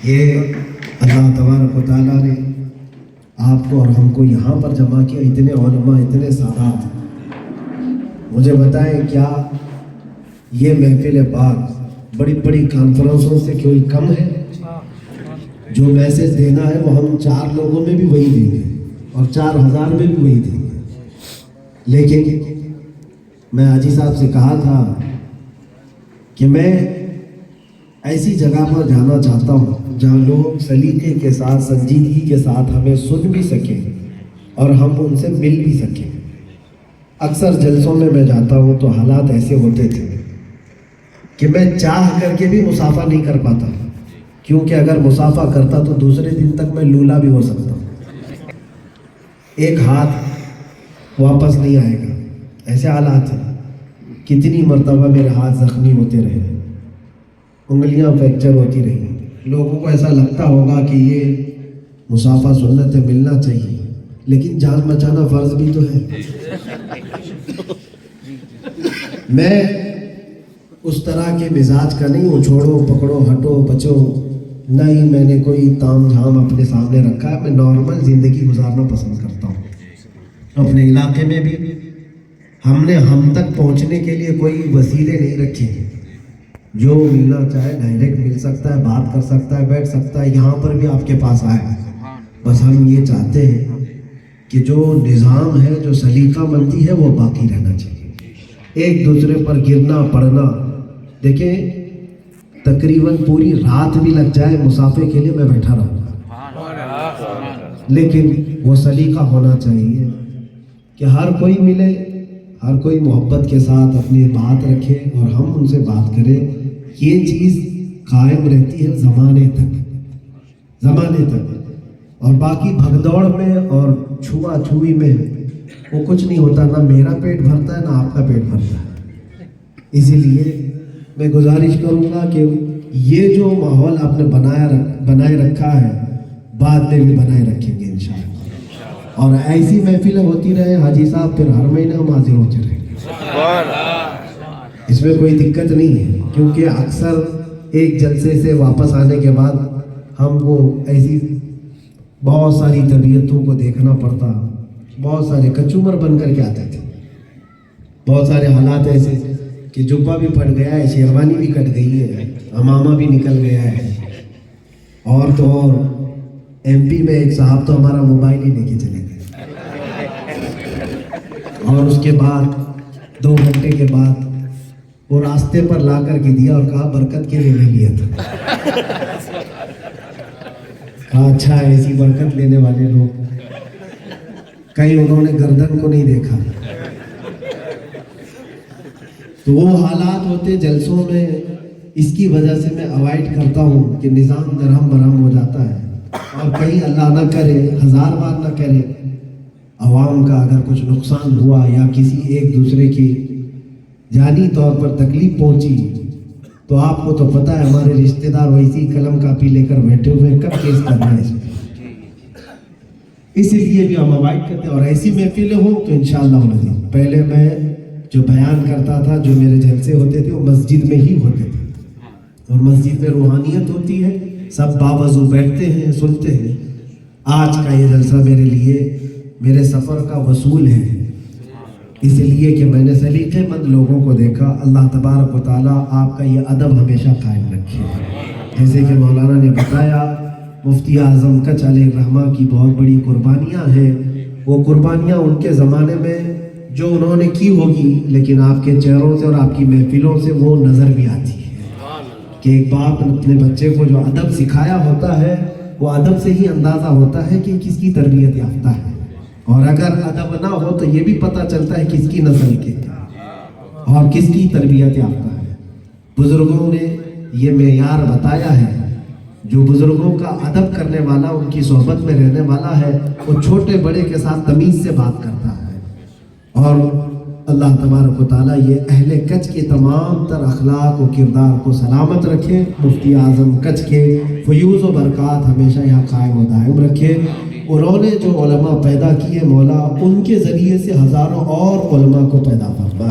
یہ اللہ تبارک و تعالیٰ نے آپ کو اور ہم کو یہاں پر جمع کیا، اتنے علماء، اتنے سادات. مجھے بتائیں کیا یہ محفل پاک بڑی بڑی کانفرنسوں سے کوئی کم ہے؟ جو میسج دینا ہے وہ ہم 4 لوگوں میں بھی وہی دیں گے اور 4000 میں بھی وہی دیں گے. لیکن میں حاجی صاحب سے کہا تھا کہ میں ایسی جگہ پر جانا چاہتا ہوں جہاں لوگ سلیقے کے ساتھ، سنجیدگی کے ساتھ ہمیں سن بھی سکیں اور ہم ان سے مل بھی سکیں. اکثر جلسوں میں جاتا ہوں تو حالات ایسے ہوتے تھے کہ میں چاہ کر کے بھی مصافحہ نہیں کر پاتا، کیونکہ اگر مصافحہ کرتا تو دوسرے دن تک میں لولا بھی ہو سکتا ہوں، ایک ہاتھ واپس نہیں آئے گا. ایسے حالات ہیں. کتنی مرتبہ میرے ہاتھ زخمی ہوتے رہے، انگلیاں فریکچر ہوتی رہی. لوگوں کو ایسا لگتا ہوگا کہ یہ مصافحہ سنت ہے، ملنا چاہیے، لیکن جان بچانا فرض بھی تو ہے. میں اس طرح کے مزاج کا نہیں ہوں، چھوڑو پکڑو ہٹو بچو، نہیں. میں نے کوئی تام جھام اپنے سامنے رکھا ہے. میں نارمل زندگی گزارنا پسند کرتا ہوں. اپنے علاقے میں بھی ہم نے ہم تک پہنچنے کے لیے کوئی وسیلے نہیں رکھے ہیں. جو ملنا چاہے ڈائریکٹ مل سکتا ہے، بات کر سکتا ہے، بیٹھ سکتا ہے، یہاں پر بھی آپ کے پاس آئے. بس ہم یہ چاہتے ہیں کہ جو نظام ہے، جو سلیقہ مندی ہے، وہ باقی رہنا چاہیے. ایک دوسرے پر گرنا پڑنا، دیکھیں تقریباً پوری رات بھی لگ جائے مسافے کے لیے میں بیٹھا رہوں گا، لیکن وہ سلیقہ ہونا چاہیے کہ ہر کوئی ملے، ہر کوئی محبت کے ساتھ اپنی بات رکھے اور ہم ان سے بات کریں. یہ چیز قائم رہتی ہے زمانے تک. اور باقی بھگدوڑ میں اور چھوا چھوئی میں وہ کچھ نہیں ہوتا. نہ میرا پیٹ بھرتا ہے، نہ آپ کا پیٹ بھرتا ہے. اسی لیے میں گزارش کروں گا کہ یہ جو ماحول آپ نے بنائے رکھا ہے، بعد میں بھی بنائے رکھیں گے انشاءاللہ. اور ایسی محفلیں ہوتی رہے حاجی صاحب، پھر ہر مہینے ہم حاضر ہوتے رہیں گے. اس میں کوئی دقت نہیں ہے، کیونکہ اکثر ایک جلسے سے واپس آنے کے بعد ہم کو ایسی بہت ساری طبیعتوں کو دیکھنا پڑتا. بہت سارے کچومر بن کر کے آتے تھے. بہت سارے حالات ایسے کہ جبہ بھی پھٹ گیا ہے، شیروانی بھی کٹ گئی ہے، امامہ بھی نکل گیا ہے. اور تو اور ایم پی میں ایک صاحب تو ہمارا موبائل ہی لے کے چلے گئے، اور اس کے بعد 2 گھنٹے کے بعد وہ راستے پر لا کر کے دیا اور کہا برکت کے لیے لے لیا تھا. کہا اچھا ایسی برکت لینے والے لوگ، کہیں انہوں نے گردن کو نہیں دیکھا. تو وہ حالات ہوتے جلسوں میں. اس کی وجہ سے میں اوائڈ کرتا ہوں کہ نظام درہم برہم ہو جاتا ہے. اور کہیں اللہ نہ کرے، 1000 بار نہ کرے، عوام کا اگر کچھ نقصان ہوا یا کسی ایک دوسرے کی جانی طور پر تکلیف پہنچی، تو آپ کو تو پتہ ہے ہمارے رشتہ دار ویسی قلم کاپی لے کر بیٹھے ہوئے، کب کیس کرنا ہے اس میں. اسی لیے بھی ہم اوائڈ کرتے ہیں. اور ایسی محفلیں ہوں تو انشاءاللہ پہلے میں جو بیان کرتا تھا، جو میرے جلسے ہوتے تھے، وہ مسجد میں ہی ہوتے تھے. اور مسجد میں روحانیت ہوتی ہے، سب باوضو بیٹھتے ہیں، سنتے ہیں. آج کا یہ جلسہ میرے لیے میرے سفر کا وصول ہے، اس لیے کہ میں نے سلیقے مند لوگوں کو دیکھا. اللہ تبارک و تعالیٰ آپ کا یہ ادب ہمیشہ قائم رکھے. جیسے کہ مولانا نے بتایا، مفتی اعظم کچھ علیہ الرحمہ کی بہت بڑی قربانیاں ہیں. وہ قربانیاں ان کے زمانے میں جو انہوں نے کی ہوگی، لیکن آپ کے چہروں سے اور آپ کی محفلوں سے وہ نظر بھی آتی ہے کہ ایک باپ اپنے بچے کو جو ادب سکھایا ہوتا ہے، وہ ادب سے ہی اندازہ ہوتا ہے کہ کس کی تربیت یافتہ ہے. اور اگر ادب نہ ہو تو یہ بھی پتہ چلتا ہے کس کی نسل کے اور کس کی تربیت یافتہ ہے. بزرگوں نے یہ معیار بتایا ہے. جو بزرگوں کا ادب کرنے والا، ان کی صحبت میں رہنے والا ہے، وہ چھوٹے بڑے کے ساتھ تمیز سے بات کرتا ہے. اور اللہ تبارک و تعالیٰ یہ اہل کچھ کے تمام تر اخلاق و کردار کو سلامت رکھے. مفتی اعظم کچھ کے فیوز و برکات ہمیشہ یہاں قائم و دائم رکھے. انہوں نے جو علماء پیدا کیے، مولا ان کے ذریعے سے ہزاروں اور علماء کو پیدا فرما.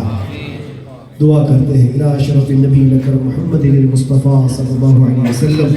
دعا کرتے ہیں الہ اشرف النبی اکرم محمد المصطفیٰ صلی اللہ علیہ وسلم